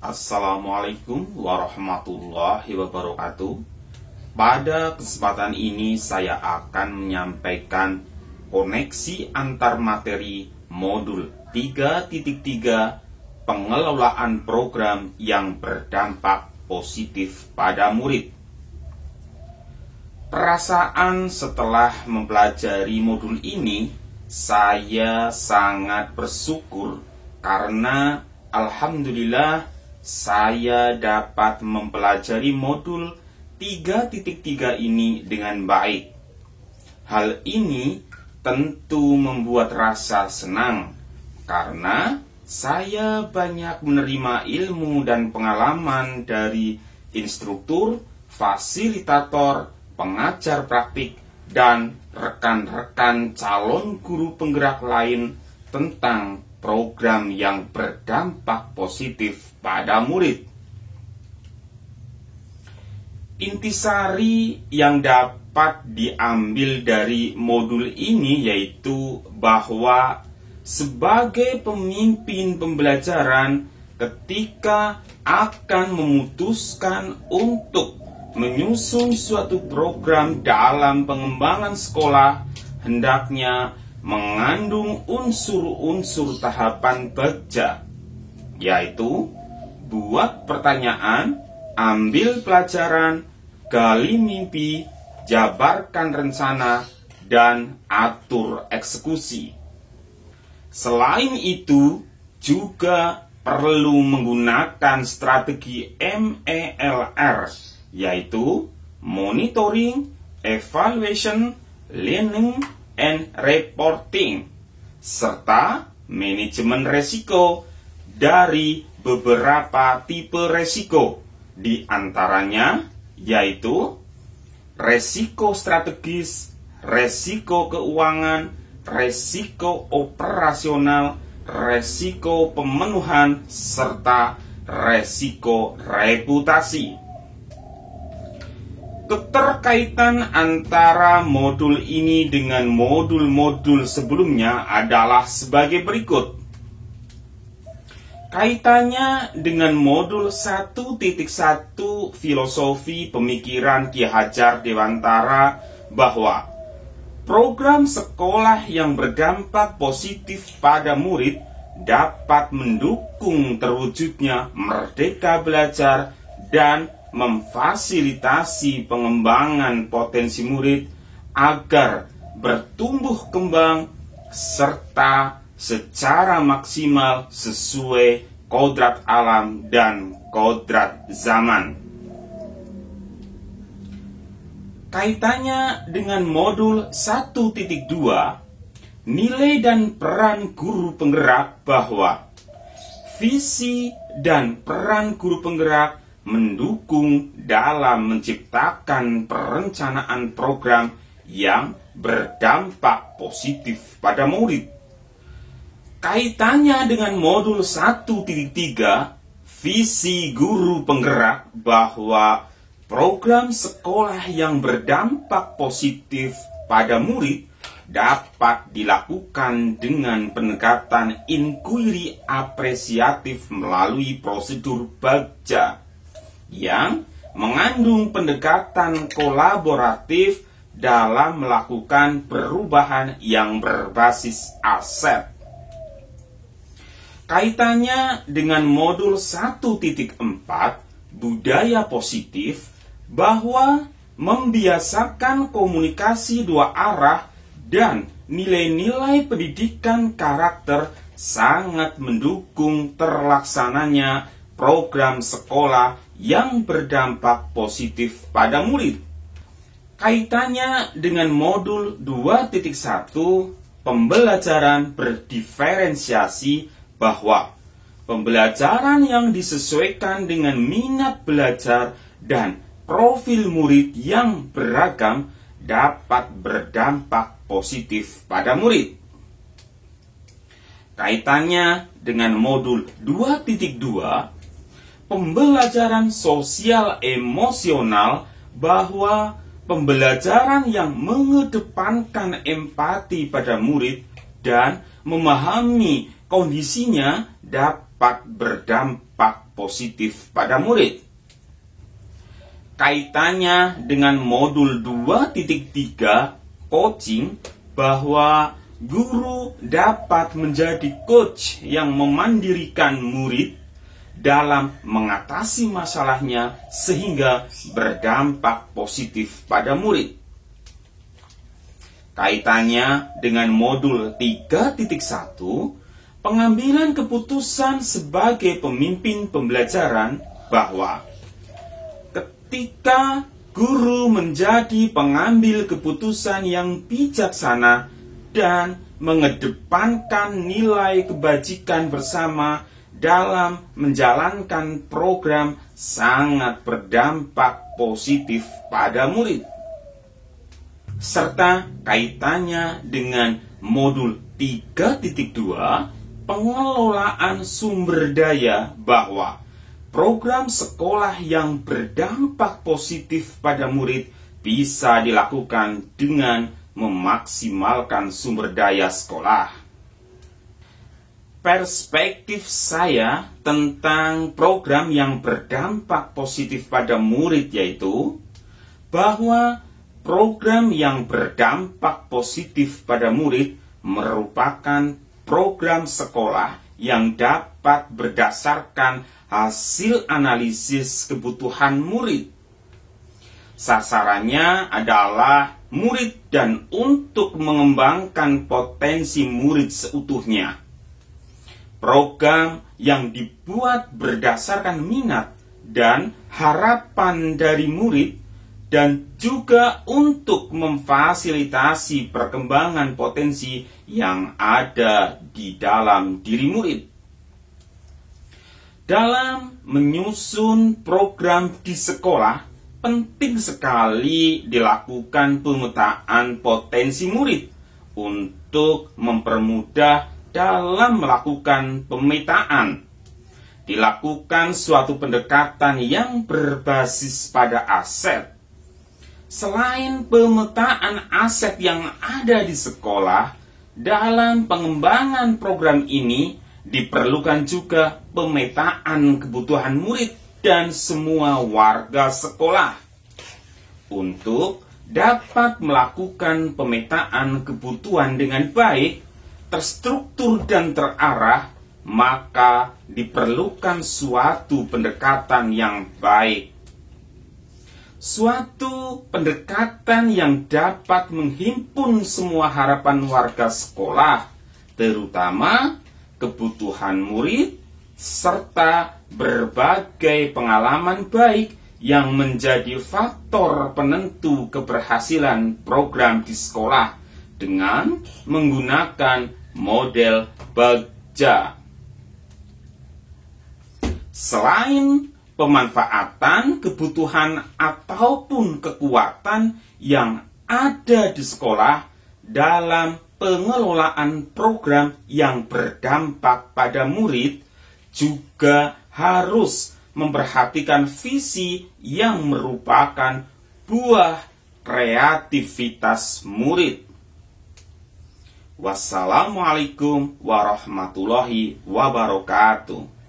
Assalamualaikum warahmatullahi wabarakatuh. Pada kesempatan ini saya akan menyampaikan koneksi antar materi modul 3.3 pengelolaan program yang berdampak positif pada murid. Perasaan setelah mempelajari modul ini, saya sangat bersyukur karena alhamdulillah saya dapat mempelajari modul 3.3 ini dengan baik. Hal ini tentu membuat rasa senang karena saya banyak menerima ilmu dan pengalaman dari instruktur, fasilitator, pengajar praktik, dan rekan-rekan calon guru penggerak lain tentang program yang berdampak positif pada murid. Intisari yang dapat diambil dari modul ini yaitu bahwa sebagai pemimpin pembelajaran, ketika akan memutuskan untuk menyusun suatu program dalam pengembangan sekolah, hendaknya mengandung unsur-unsur tahapan bagja, yaitu buat pertanyaan, ambil pelajaran, gali mimpi, jabarkan rencana, dan atur eksekusi. Selain itu, juga perlu menggunakan strategi MELR, yaitu monitoring, evaluation, learning, and reporting, serta manajemen resiko dari beberapa tipe resiko, di antaranya yaitu resiko strategis, resiko keuangan, resiko operasional, resiko pemenuhan, serta resiko reputasi. Keterkaitan antara modul ini dengan modul-modul sebelumnya adalah sebagai berikut. Kaitannya dengan modul 1.1 Filosofi Pemikiran Ki Hajar Dewantara bahwa program sekolah yang berdampak positif pada murid dapat mendukung terwujudnya merdeka belajar dan memfasilitasi pengembangan potensi murid agar bertumbuh kembang serta secara maksimal sesuai kodrat alam dan kodrat zaman. Kaitannya dengan modul 1.2, nilai dan peran guru penggerak bahwa visi dan peran guru penggerak mendukung dalam menciptakan perencanaan program yang berdampak positif pada murid. Kaitannya dengan modul 1.3, visi guru penggerak bahwa program sekolah yang berdampak positif pada murid dapat dilakukan dengan pendekatan inquiry apresiatif melalui prosedur bagja yang mengandung pendekatan kolaboratif dalam melakukan perubahan yang berbasis aset. Kaitannya dengan modul 1.4 budaya positif bahwa membiasakan komunikasi dua arah dan nilai-nilai pendidikan karakter sangat mendukung terlaksananya program sekolah yang berdampak positif pada murid. Kaitannya dengan modul 2.1 pembelajaran berdiferensiasi bahwa pembelajaran yang disesuaikan dengan minat belajar dan profil murid yang beragam dapat berdampak positif pada murid. Kaitannya dengan modul 2.2 pembelajaran sosial emosional bahwa pembelajaran yang mengedepankan empati pada murid dan memahami kondisinya dapat berdampak positif pada murid. Kaitannya dengan modul 2.3 coaching, bahwa guru dapat menjadi coach yang memandirikan murid dalam mengatasi masalahnya sehingga berdampak positif pada murid. Kaitannya dengan modul 3.1, pengambilan keputusan sebagai pemimpin pembelajaran, bahwa ketika guru menjadi pengambil keputusan yang bijaksana dan mengedepankan nilai kebajikan bersama dalam menjalankan program, sangat berdampak positif pada murid. Serta kaitannya dengan modul 3.2, pengelolaan sumber daya, bahwa program sekolah yang berdampak positif pada murid bisa dilakukan dengan memaksimalkan sumber daya sekolah. Perspektif saya tentang program yang berdampak positif pada murid yaitu bahwa program yang berdampak positif pada murid merupakan program sekolah yang dapat berdasarkan hasil analisis kebutuhan murid. Sasarannya adalah murid dan untuk mengembangkan potensi murid seutuhnya. Program yang dibuat berdasarkan minat dan harapan dari murid dan juga untuk memfasilitasi perkembangan potensi yang ada di dalam diri murid. Dalam menyusun program di sekolah, penting sekali dilakukan pemetaan potensi murid untuk mempermudah dalam melakukan pemetaan. Dilakukan suatu pendekatan yang berbasis pada aset. Selain pemetaan aset yang ada di sekolah, dalam pengembangan program ini diperlukan juga pemetaan kebutuhan murid dan semua warga sekolah. Untuk dapat melakukan pemetaan kebutuhan dengan baik, terstruktur dan terarah, maka diperlukan suatu pendekatan yang baik. Suatu pendekatan yang dapat menghimpun semua harapan warga sekolah, terutama kebutuhan murid, serta berbagai pengalaman baik yang menjadi faktor penentu keberhasilan program di sekolah dengan menggunakan model Bagja. Selain pemanfaatan kebutuhan ataupun kekuatan yang ada di sekolah dalam pengelolaan program yang berdampak pada murid, juga harus memperhatikan visi yang merupakan buah kreativitas murid. Wassalamualaikum warahmatullahi wabarakatuh.